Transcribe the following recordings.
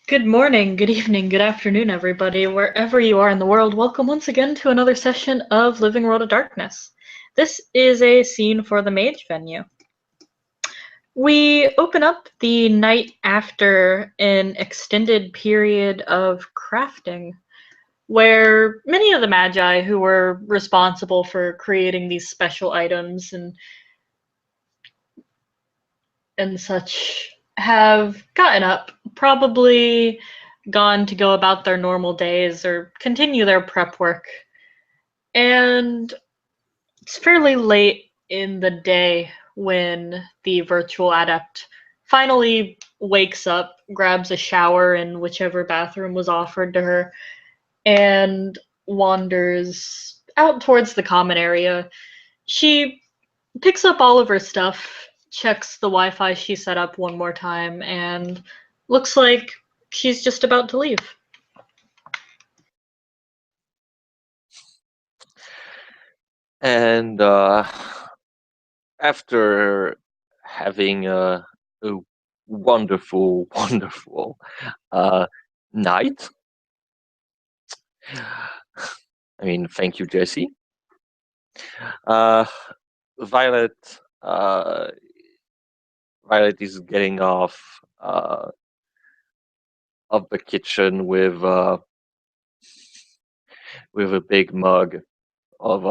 Good morning, good evening, good afternoon, everybody, wherever you are in the world. Welcome once again to another session of Living World of Darkness. This is a scene for the Mage venue. We open up the night after an extended period of crafting, where many of the Magi who were responsible for creating these special items and such have gotten up, probably gone to go about their normal days or continue their prep work. And it's fairly late in the day when the virtual adept finally wakes up, grabs a shower in whichever bathroom was offered to her, and wanders out towards the common area. She picks up all of her stuff, checks the Wi-Fi she set up one more time, and looks like she's just about to leave. And after having a wonderful, wonderful night, thank you, Jesse. Violet, uh, Violet is getting off of the kitchen with a big mug of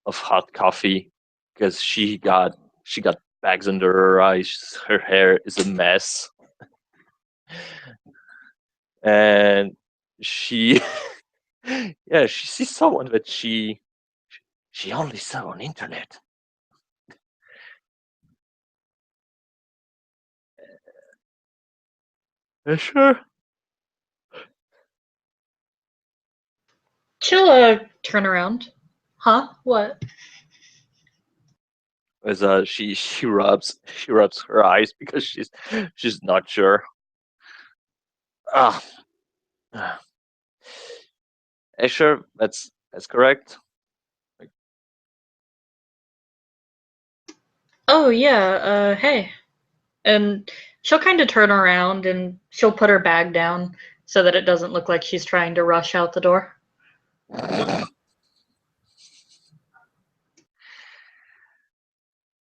hot coffee because she got bags under her eyes. Her hair is a mess, and she yeah, she sees someone that she only saw on internet. Sure. She'll turn around. Huh? What? As she rubs her eyes because she's not sure. Ah, sure, that's correct. Oh yeah, hey. And she'll kind of turn around and she'll put her bag down so that it doesn't look like she's trying to rush out the door.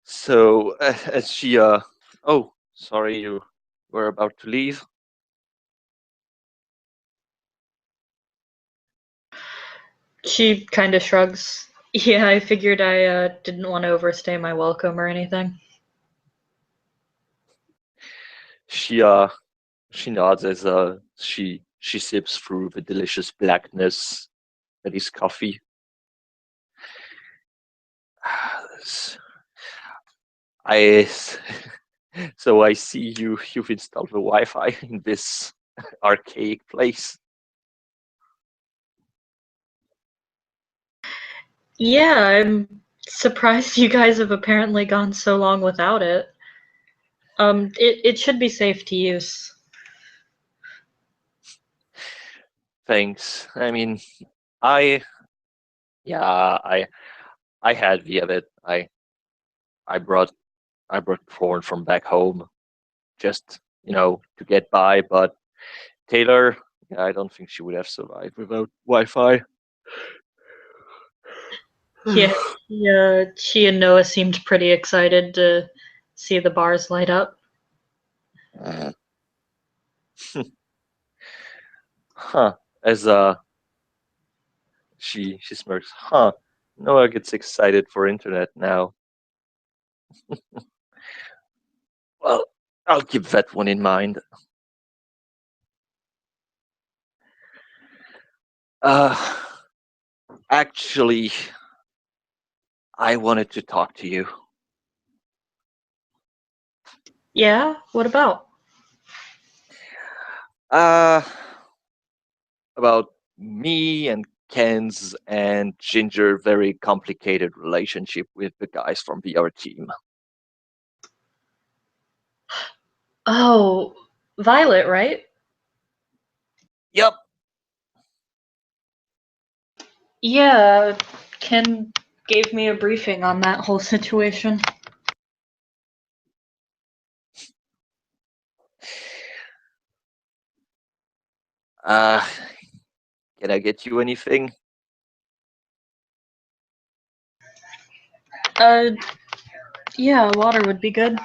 So as she oh, sorry, you were about to leave. She kind of shrugs. Yeah, I figured I didn't want to overstay my welcome or anything. She she nods as she sips through the delicious blackness that is coffee. I so I see you've installed the Wi-Fi in this archaic place. Yeah, I'm surprised you guys have apparently gone so long without it. It should be safe to use. Thanks. I yeah, I had the of it. I brought I brought corn from back home just to get by, but Taylor, yeah, I don't think she would have survived without Wi-Fi. Yeah, yeah, she and Noah seemed pretty excited to see the bars light up. Huh. As she smirks. Huh. Noah gets excited for internet now. Well, I'll keep that one in mind. Uh, actually, I wanted to talk to you. Yeah, what about? Uh, about me and Ken's and Ginger very complicated relationship with the guys from the other team. Oh, Violet, right? Yep. Yeah, Ken gave me a briefing on that whole situation. Uh, can I get you anything? Uh, yeah, water would be good.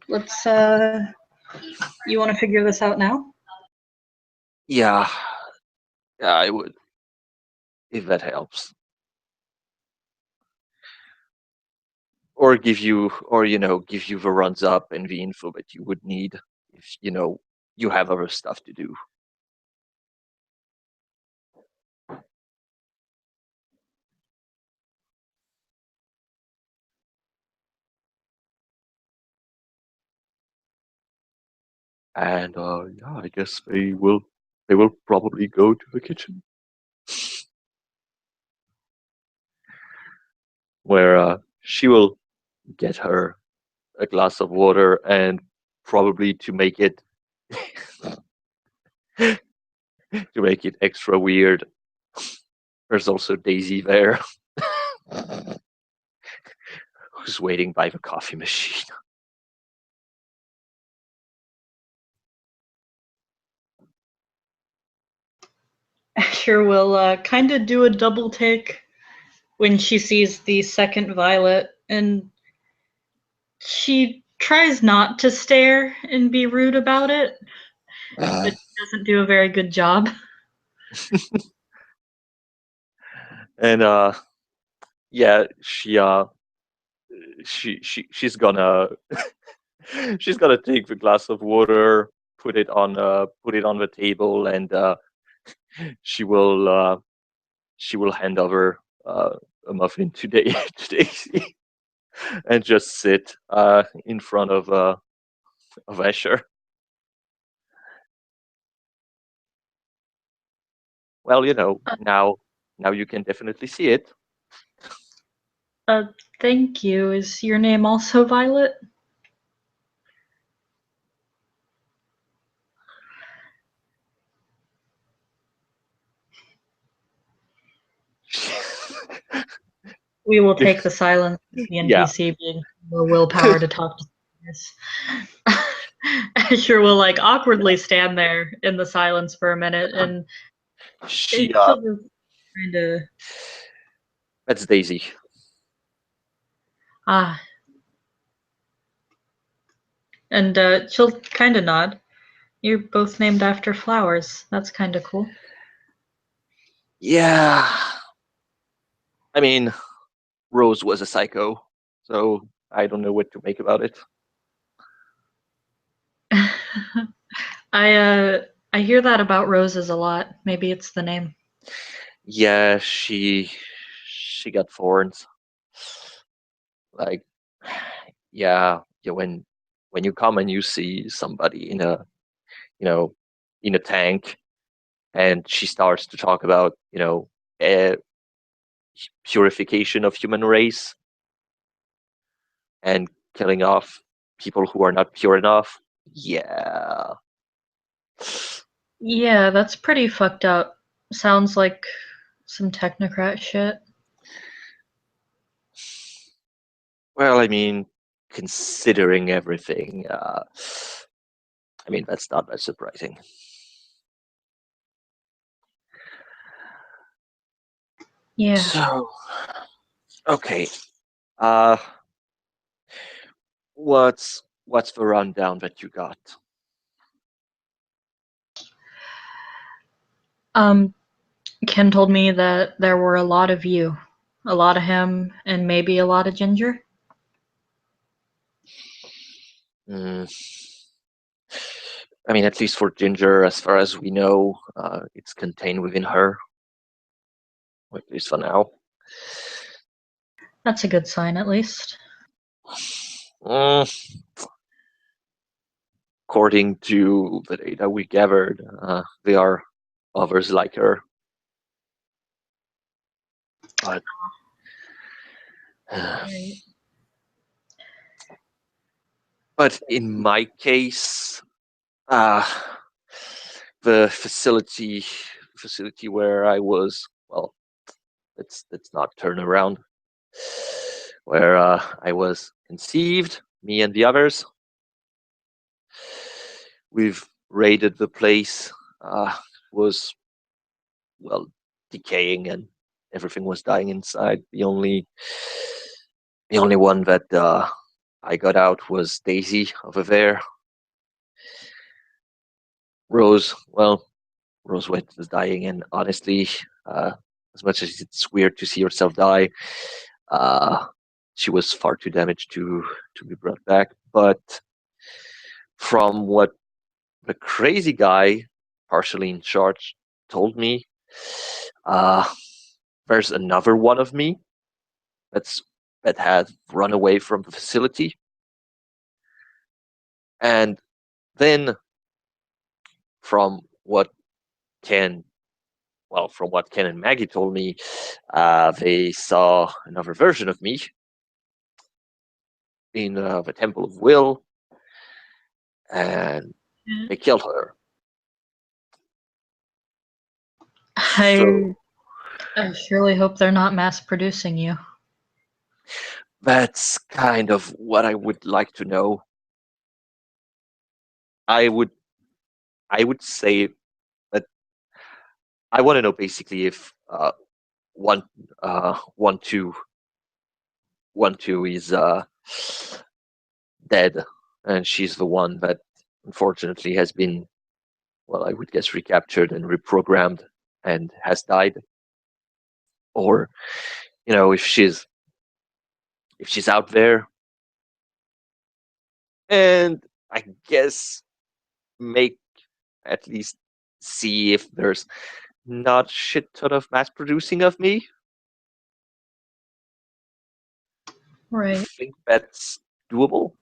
Let's, you want to figure this out now? Yeah, yeah, I would, if that helps. Or give you, or give you the runs up and the info that you would need if you have other stuff to do. And yeah, I guess they will. They will probably go to the kitchen, where she will get her a glass of water, and probably to make it extra weird, there's also Daisy there, who's waiting by the coffee machine. Asher will kind of do a double take when she sees the second Violet, and she tries not to stare and be rude about it, but doesn't do a very good job. And yeah, she's gonna she's gonna take the glass of water, put it on the table, and she will she will hand over a muffin to Daisy, and just sit in front of Asher. Well, now you can definitely see it. Uh, thank you. Is your name also Violet? We will take the silence as the Yeah. NPC being more willpower to talk to us. Asher will like awkwardly stand there in the silence for a minute, and She she'll just kind of That's Daisy. ah, and she'll kind of nod. You're both named after flowers. That's kind of cool. Yeah. I mean, Rose was a psycho, so I don't know what to make about it. I hear that about roses a lot. Maybe it's the name. Yeah, she got thorns. Like, yeah, when you come and you see somebody you know, in a tank, and she starts to talk about, uh, purification of human race and killing off people who are not pure enough. Yeah. Yeah, that's pretty fucked up. Sounds like some technocrat shit. Well, I mean, considering everything, I mean, that's not that surprising. Yeah. So, okay, uh, what's the rundown that you got? Um, Ken told me that there were a lot of you. A lot of him, and maybe a lot of Ginger. Mm, I mean, at least for Ginger, as far as we know, it's contained within her, at least for now. That's a good sign, at least. Mm, according to the data we gathered, there are others like her. But Right. but in my case, uh, the facility where I was, well, let's not turn around. Where I was conceived, me and the others, we've raided the place was, well, decaying and everything was dying inside. The only one that I got out was Daisy over there. Rose, well, Rose was dying, and honestly, uh, as much as it's weird to see yourself die, uh, she was far too damaged to be brought back. But from what the crazy guy, partially in charge, told me, uh, there's another one of me that's that had run away from the facility, and then from what Ken, from what Ken and Maggie told me, they saw another version of me in the Temple of Will, and they killed her. So I I surely hope they're not mass producing you. that's kind of what I would like to know. I would I would say that I want to know basically if one one two is dead, and she's the one that unfortunately has been, well, I would guess recaptured and reprogrammed and has died, or if she's out there, and I guess make at least see if there's not shit ton of mass producing of me. I Right. think that's doable.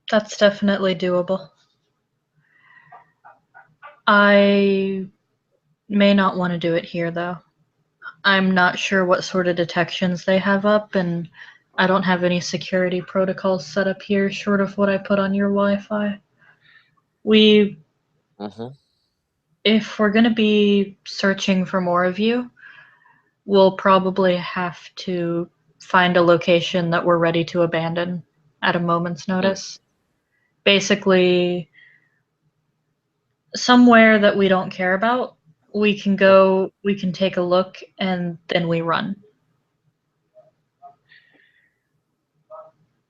That's definitely doable. I may not want to do it here, though. I'm not sure what sort of detections they have up, and I don't have any security protocols set up here short of what I put on your Wi-Fi. We, Mm-hmm. if we're going to be searching for more of you, we'll probably have to find a location that we're ready to abandon at a moment's Mm. notice. Basically, somewhere that we don't care about. We can Mm. go, we can take a look, and then we run.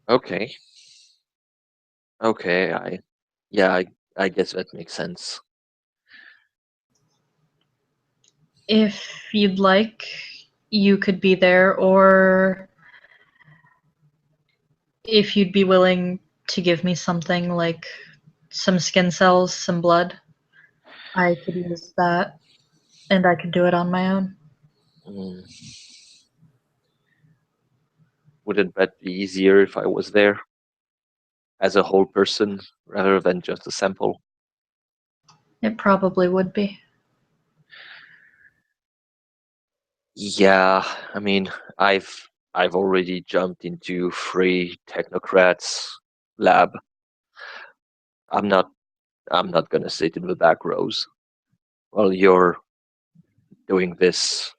Okay. Okay. I guess that makes sense. If you'd like, you could be there, or if you'd be willing to give me something like some skin cells, some blood, I could use that, and I could do it on my own. Mm. Wouldn't that be easier if I was there as a whole person rather than just a sample? It probably would be. Yeah, I mean, I've already jumped into free technocrats lab. I'm not I'm not gonna sit in the back rows while you're doing this.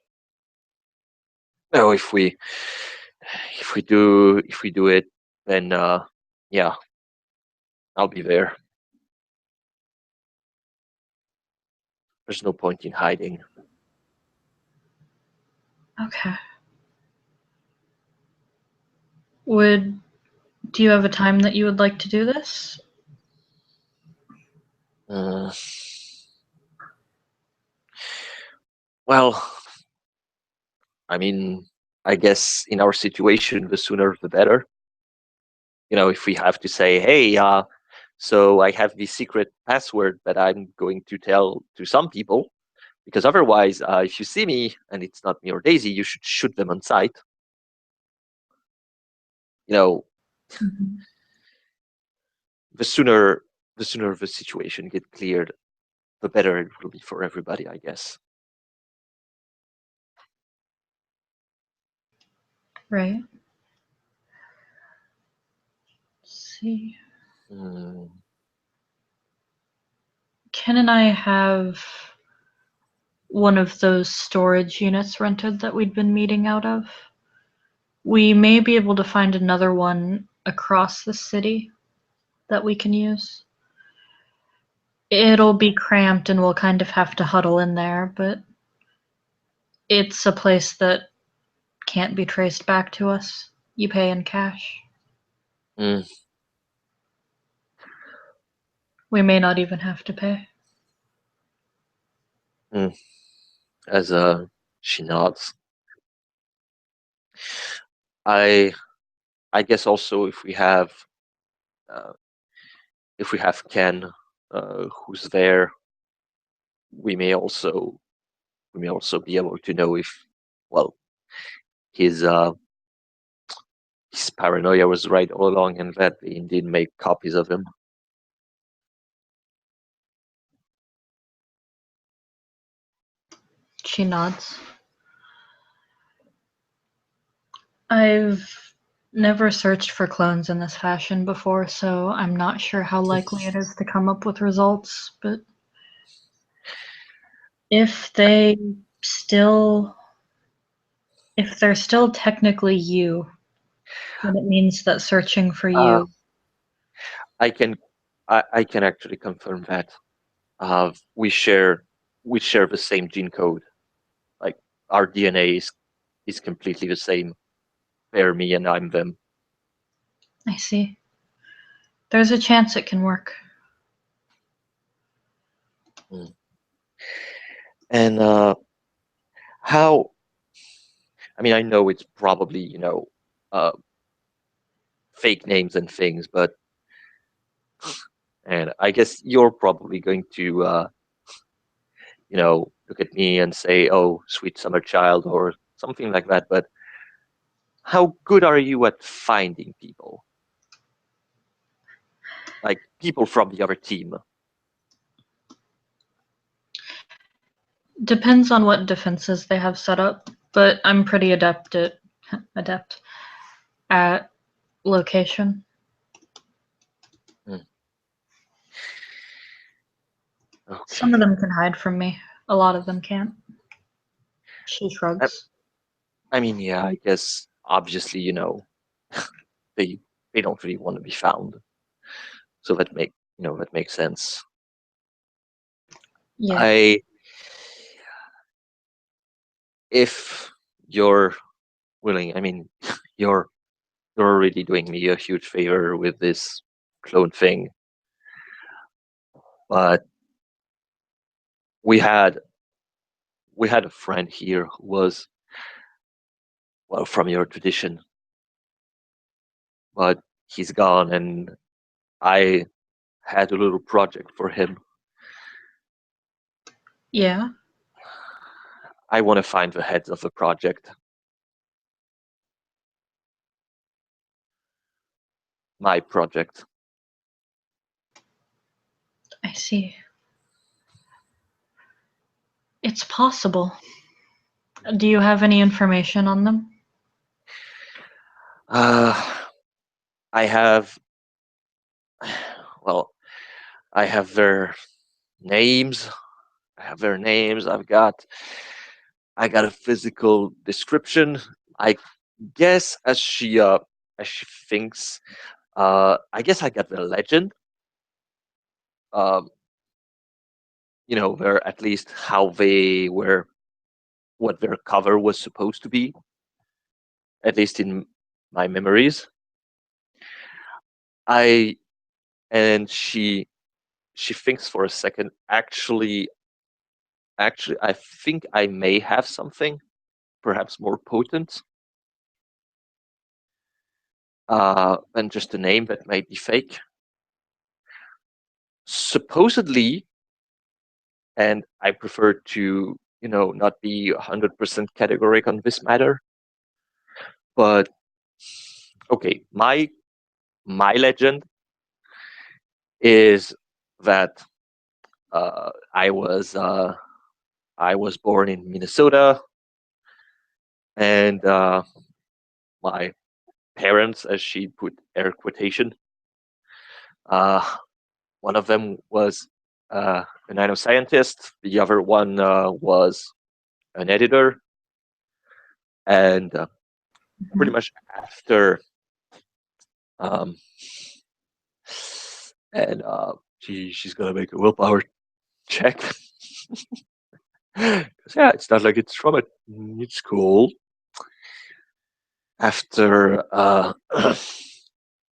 No, if we do it, then yeah, I'll be there. There's no point in hiding. Okay. Would do you have a time that you would like to do this? Uh, well, I mean, I guess in our situation, the sooner the better. If we have to say, hey, so I have the secret password that I'm going to tell to some people, because otherwise, if you see me and it's not me or Daisy, you should shoot them on sight. You know, Mhm. the sooner the situation get cleared, the better it will be for everybody, I guess. Right. Let's see. Mm, Ken and I have one of those storage units rented that we'd been meeting out of. We may be able to find another one across the city that we can use. It'll be cramped and we'll kind of have to huddle in there, but it's a place that can't be traced back to us. You pay in cash. Mm, We may not even have to pay. mm. As she nods. I I guess also uh, if we have Ken, who's there, we may also be able to know if, well, his his paranoia was right all along, and that they indeed make copies of him. She nods. I've never searched for clones in this fashion before, so I'm not sure how likely it is to come up with results, but if they still if they're still technically you, then it means that searching for Uh, you. I can I can actually confirm that. We share the same gene code. Like our DNA is completely the same. They're me and I'm them. I see. There's a chance it can work. Mm. And how? I mean, I know it's probably uh, fake names and things, but and I guess you're probably going to look at me and say, "Oh, sweet summer child," or something like that. But how good are you at finding people, like people from the other team? Depends on what defenses they have set up, but I'm pretty adept at location. Hmm. Some of Okay. them can hide from me. A lot of them can't. She I, shrugs. I mean, yeah, I guess obviously, they they don't really want to be found, so that makes sense. Yeah, I If you're willing, I mean, you're you're already doing me a huge favor with this clone thing, but we had we had a friend here who was, well, from your tradition, but he's gone, and I had a little project for him. yeah, I want to find the heads of the project, my project. I see. It's possible. Do you have any information on them? Uh, I have, well, I have their names. I have their names. I got a physical description. I guess as she thinks, I guess I got the legend. Um, their at least how they were, what their cover was supposed to be, at least in my memories. I and she thinks for a second. Actually, I think I may have something, perhaps more potent, than just a name that might be fake. Supposedly, and I prefer to, not be 100% categoric on this matter. But okay, my legend is that I was born in Minnesota, and my parents, as she put air quotation, uh, one of them was a nanoscientist, the other one was an editor, and pretty Mhm. much after um, and she's gonna make a willpower check. 'Cause, yeah, it's not like it's from it. It's cool. After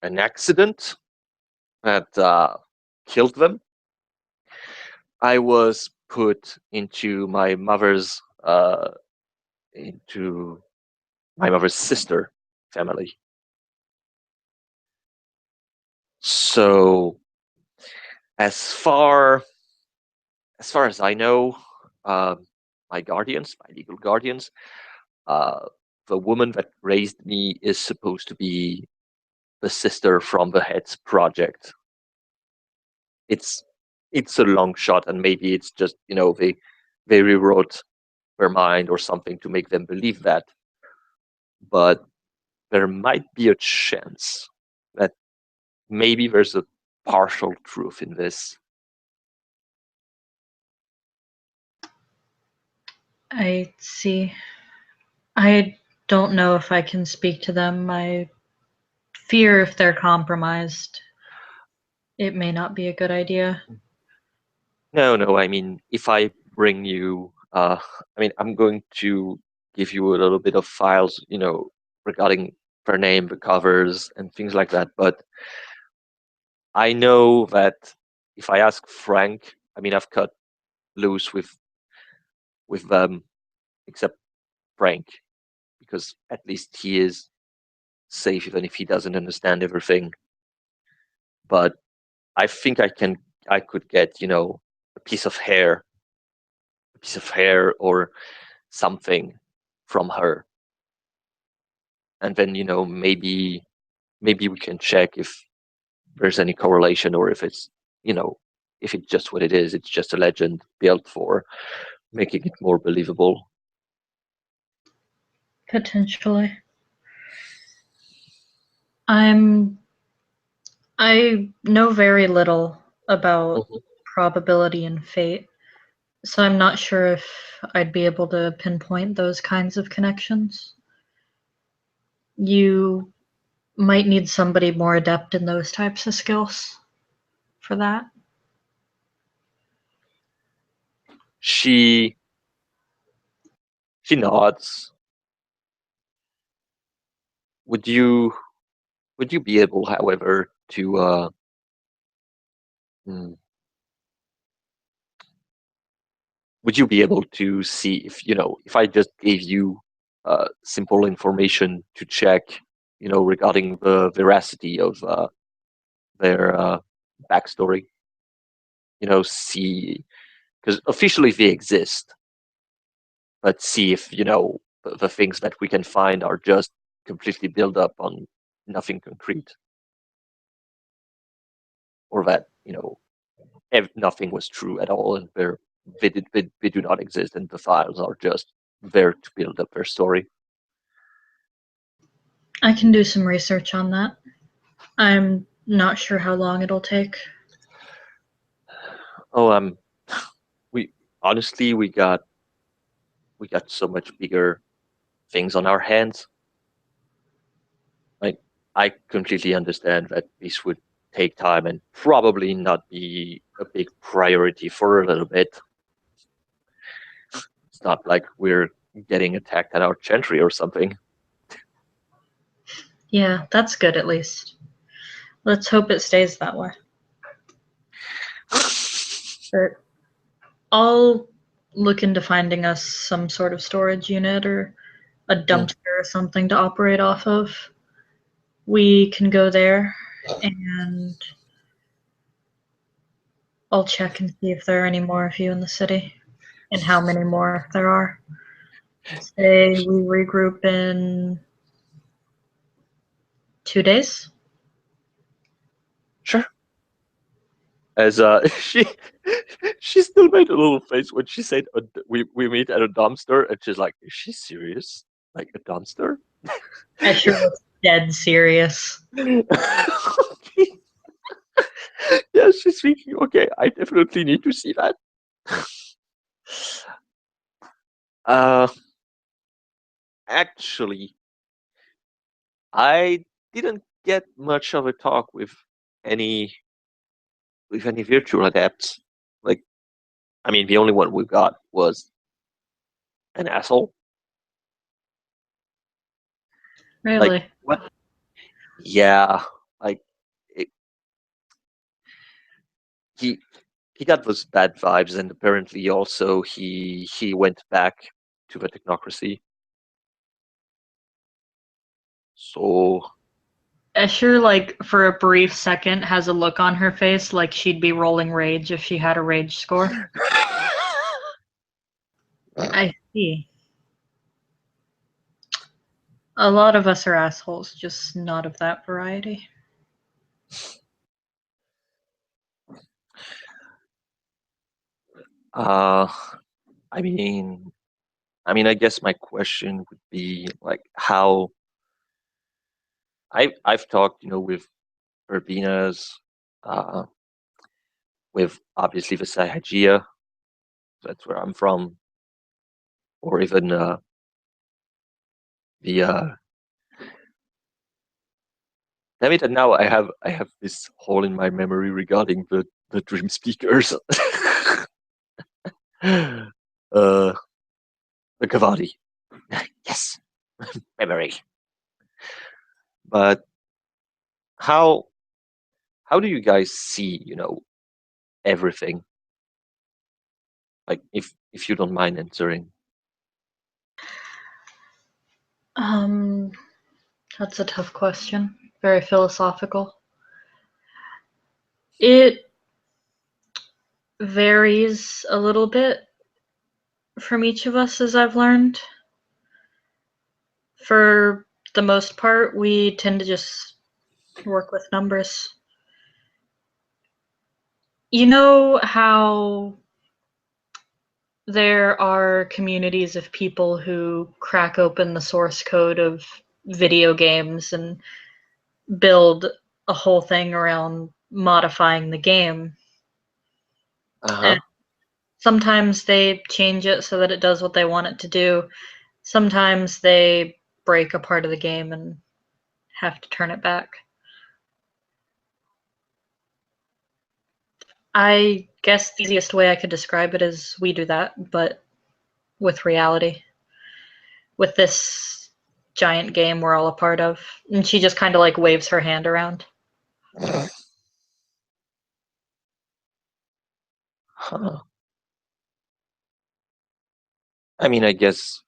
an accident that killed them, I was put into my mother's sister family. So as far as far as I know, my guardians, my legal guardians, uh, the woman that raised me is supposed to be the sister from the head's project. It's it's a long shot, and maybe it's just they rewrote their mind or something to make them believe that. But there might be a chance that maybe there's a partial truth in this. I see. I don't know if I can speak to them. I fear if they're compromised, it may not be a good idea. No, no. I mean, if I bring you, I'm going to give you a little bit of files, regarding their name, the covers, and things like that. But I know that if I ask Frank, I've cut loose with them, except Frank, because at least he is safe, even if he doesn't understand everything. But I think I could get, a piece of hair, or something from her, and then maybe we can check if there's any correlation, or you know if it's just what it is. It's just a legend built for making it more believable. Potentially. I'm I know very little about Mhm. probability and fate, so I'm not sure if I'd be able to pinpoint those kinds of connections. You might need somebody more adept in those types of skills for that. She she nods. Would you would you be able, however, to hmm, would you be able to see if I just gave you simple information to check, regarding the veracity of their backstory? See, because officially they exist, but see if the things that we can find are just completely built up on nothing concrete, or that nothing was true at all, and they do not exist, and the files are just there to build up their story. I can do some research on that. I'm not sure how long it'll take. Oh, we honestly we got so much bigger things on our hands. Like, I completely understand that this would take time and probably not be a big priority for a little bit. It's not like we're getting attacked at our gentry or something. Yeah, that's good at least. Let's hope it stays that way. But I'll look into finding us some sort of storage unit or a Hmm, dumpster or something to operate off of. We can go there and I'll check and see if there are any more of you in the city and how many more there are. Say we regroup in 2 days. sure. As she still made a little face when she said we meet at a dumpster, and she's like, "Is she serious? Like a dumpster?" Escher looks dead serious. Yeah, she's thinking, okay, I definitely need to see that. Uh, Actually, I didn't get much of a talk with any with any virtual adepts. Like, I mean, the only one we got was an asshole. Like, Really? what? Yeah, like it, he he got those bad vibes, and apparently also he went back to the technocracy. So Escher, like, for a brief second, has a look on her face like she'd be rolling rage if she had a rage score. I see. A lot of us are assholes, just not of that variety. uh I mean I guess my question would be like how I've talked, with Urbinas, uh with obviously the Sahagia, that's where I'm from, or even the damn it, and now I have this hole in my memory regarding the dream speakers. The Kavadi. Yes, memory. But how how do you guys see, everything? Like, if you don't mind answering. Um, that's a tough question. Very philosophical. It varies a little bit from each of us, as I've learned. For the most part, we tend to just work with numbers. You know how there are communities of people who crack open the source code of video games and build a whole thing around modifying the game. Uh And huh. sometimes they change it so that it does what they want it to do. Sometimes they break a part of the game and have to turn it back. I guess the easiest way I could describe it is we do that, but with reality, with this giant game we're all a part of. And she just kind of like waves her hand around. Huh. I mean, I guess.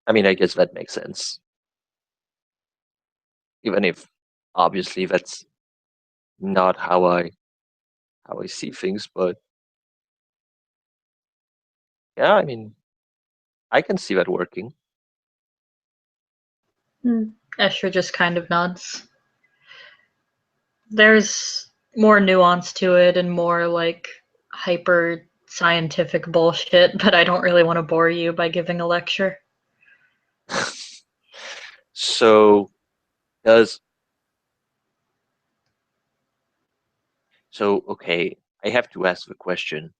I guess that makes sense. Even if obviously that's not how I see things, but yeah, I mean, I can see that working. Escher just kind of nods. There's more nuance to it and more like hyper scientific bullshit, but I don't really want to bore you by giving a lecture. So does okay, I have to ask the question.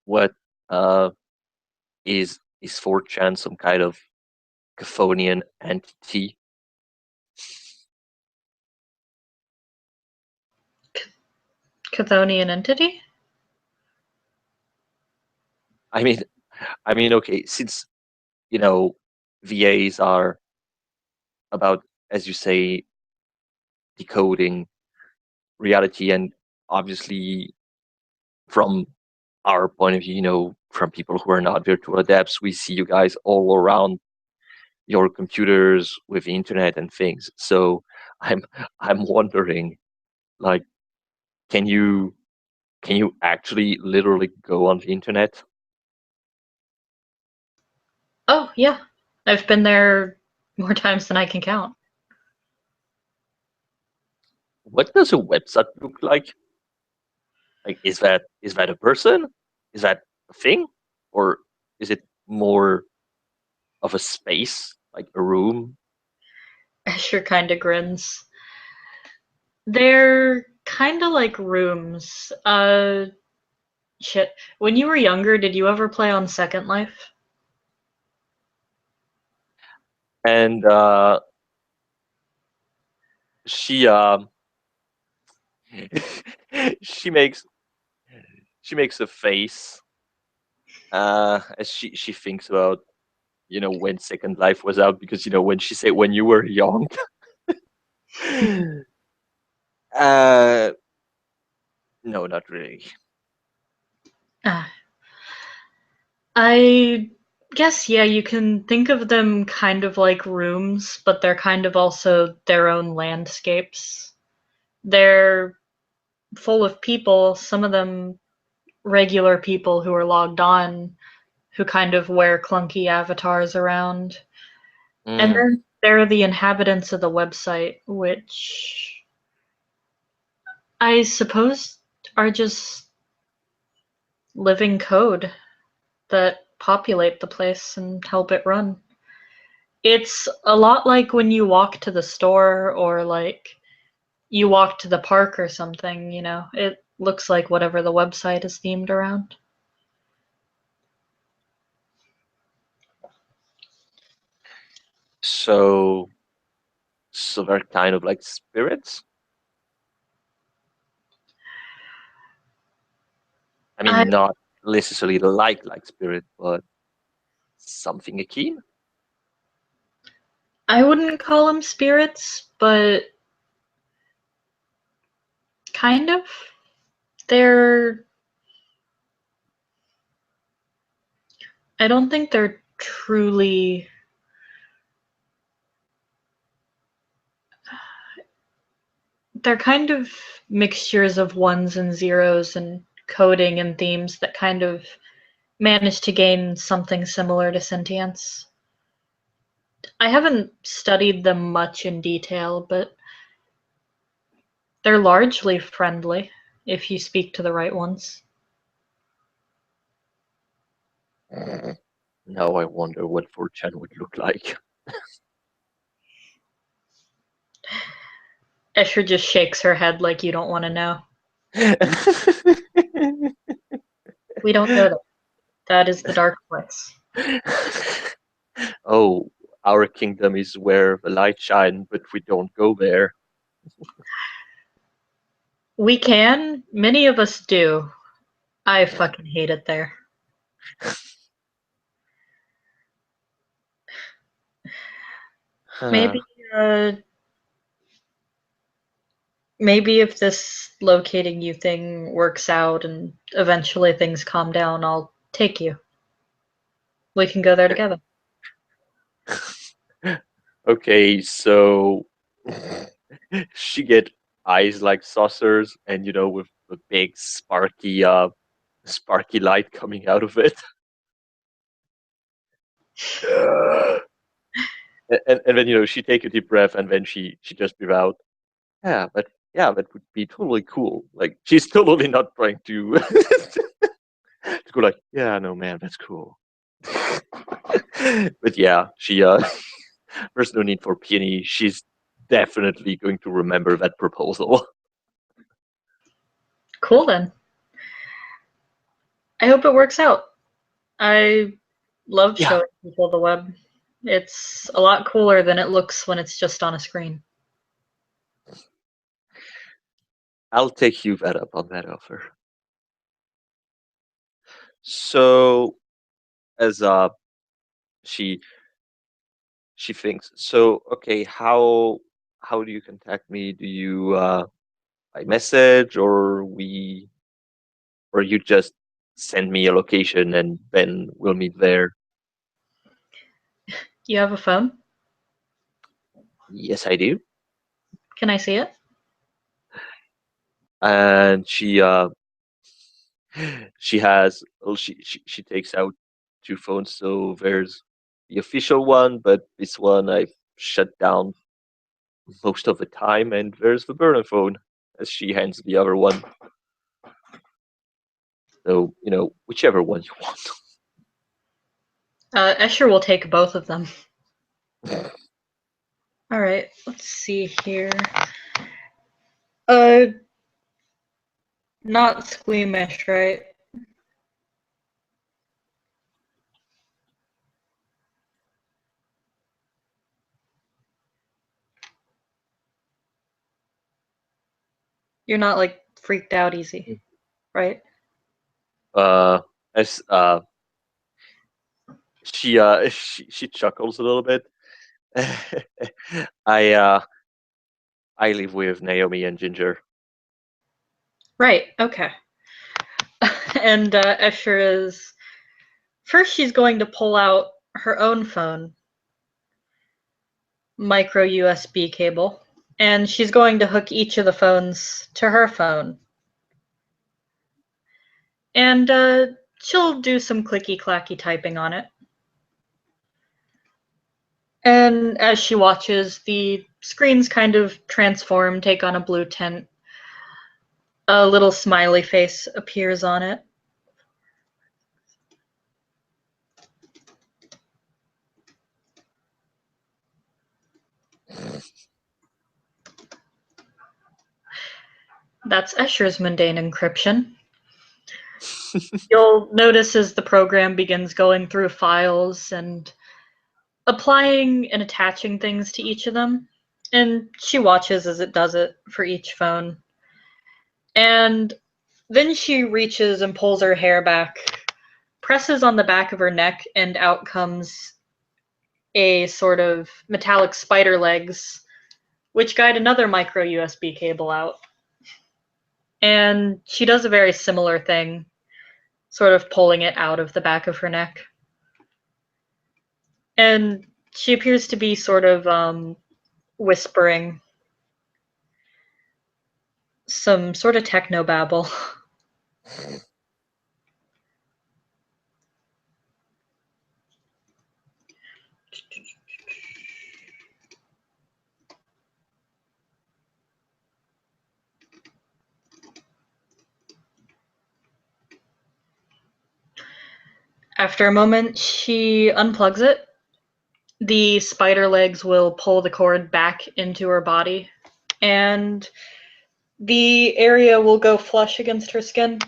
What uh is 4chan some kind of Chthonian entity? Chthonian entity? I mean okay, since VAs are about, as you say, decoding reality, and obviously from our point of view, from people who are not virtual adepts, we see you guys all around your computers with the internet and things. So I'm I'm wondering, like, can you actually literally go on the internet? Oh, yeah. I've been there more times than I can count. What does a website look like? Like, is that a person? Is that a thing? Or is it more of a space, like a room? Escher kind of grins. They're kind of like rooms. Shit. When you were younger, did you ever play on Second Life? And she she makes she makes a face as she thinks about when Second Life was out, because when she said when you were young. uh no, not really. Ah, I guess, yeah, you can think of them kind of like rooms, but they're kind of also their own landscapes. They're full of people, some of them regular people who are logged on, who kind of wear clunky avatars around. And Mm. then there are the inhabitants of the website, which I suppose are just living code that populate the place and help it run. It's a lot like when you walk to the store or like you walk to the park or something, it looks like whatever the website is themed around. So they're kind of like spirits. I I mean, not necessarily like spirit, but something akin. I wouldn't call them spirits, but kind of. They're I don't think they're truly they're kind of mixtures of ones and zeros and coding and themes that kind of manage to gain something similar to sentience. I haven't studied them much in detail, but they're largely friendly if you speak to the right ones. Mm. Now I wonder what 4chan would look like. Escher just shakes her head like you don't want to know. We don't go there. That is the dark place. Oh, our kingdom is where the light shine, but we don't go there. We can. Many of us do. I fucking hate it there. Huh. Maybe, uh, maybe if this locating you thing works out and eventually things calm down, I'll take you. We can go there together. Okay, so she get eyes like saucers, and with a big sparky light coming out of it. And then she take a deep breath, and then she just breathe out. Yeah, that would be totally cool. Like, she's totally not trying to to go like, yeah, no, man, that's cool. But yeah, there's no need for peony. She's definitely going to remember that proposal. Cool then. I hope it works out. I love Yeah, showing people the web. It's a lot cooler than it looks when it's just on a screen. I'll take you that up on that offer. So, as she she thinks, so okay, how do you contact me? Do you by message, or you just send me a location and then we'll meet there? You have a phone? Yes, I do. Can I see it? And she has well, she takes out two phones. So there's the official one, but this one I've shut down most of the time, and there's the burner phone, as she hands the other one. So whichever one you want. Escher will take both of them. All right, let's see here. Uh, not squeamish, right? You're not like freaked out easy, right? As she chuckles a little bit. I uh I live with Naomi and Ginger. Right, okay. And Escher is. First, she's going to pull out her own phone, micro USB cable, and she's going to hook each of the phones to her phone. And she'll do some clicky clacky typing on it. And as she watches, the screens kind of transform, take on a blue tint. A little smiley face appears on it. That's Escher's mundane encryption. You'll notice as the program begins going through files and applying and attaching things to each of them. And she watches as it does it for each phone. And then she reaches and pulls her hair back, presses on the back of her neck, and out comes a sort of metallic spider legs, which guide another micro USB cable out. And she does a very similar thing, sort of pulling it out of the back of her neck. And she appears to be sort of whispering some sort of techno babble. After a moment, she unplugs it. The spider legs will pull the cord back into her body, and the area will go flush against her skin.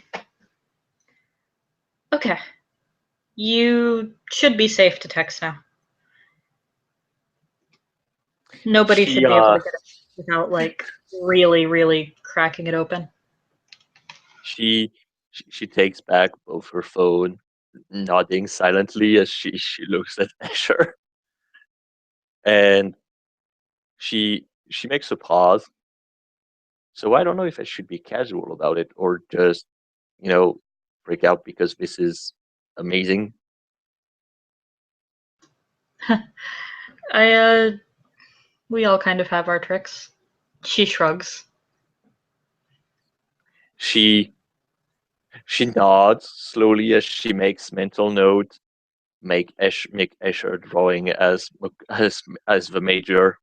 Okay. You should be safe to text now. Nobody She should be able to get it without, like, really, really cracking it open. she takes back both her phone, nodding silently as she looks at Asher, and she makes a pause. So I don't know if I should be casual about it or just, freak out because this is amazing. I we all kind of have our tricks. She shrugs. She she nods slowly as she makes mental note. Make Escher drawing as the major.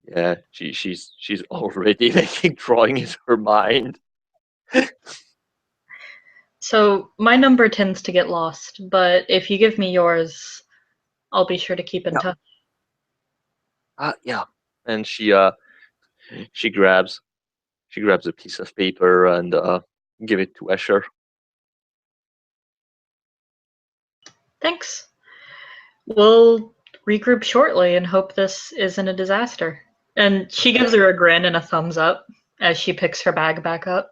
Yeah, she's already making drawing in her mind. So my number tends to get lost, but if you give me yours, I'll be sure to keep in Yeah. touch. Yeah. And she grabs a piece of paper and give it to Escher. Thanks. We'll regroup shortly and hope this isn't a disaster. And she gives her a grin and a thumbs up as she picks her bag back up.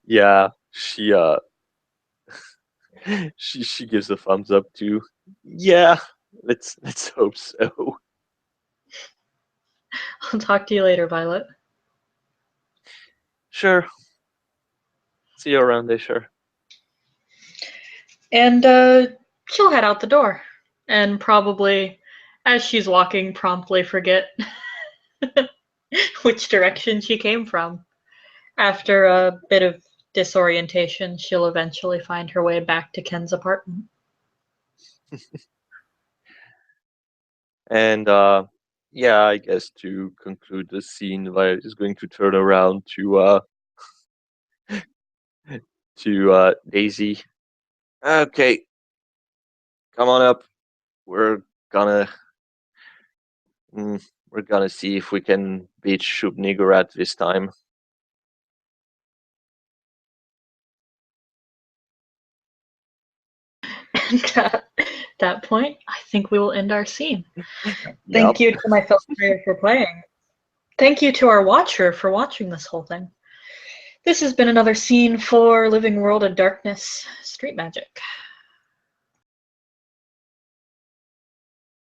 Yeah, she gives a thumbs up too. Yeah, let's hope so. I'll talk to you later, Violet. Sure. See you around there, sure. And she'll head out the door and probably, as she's walking, promptly forget which direction she came from. After a bit of disorientation, she'll eventually find her way back to Ken's apartment. And yeah, I guess to conclude the scene, Violet is going to turn around to Daisy. Okay, come on up. We're gonna we're gonna see if we can beat Shub-Niggurath this time. And that point, I think we will end our scene. Yep. Thank you to my fellow player for playing. Thank you to our watcher for watching this whole thing. This has been another scene for Living World of Darkness Street Magic.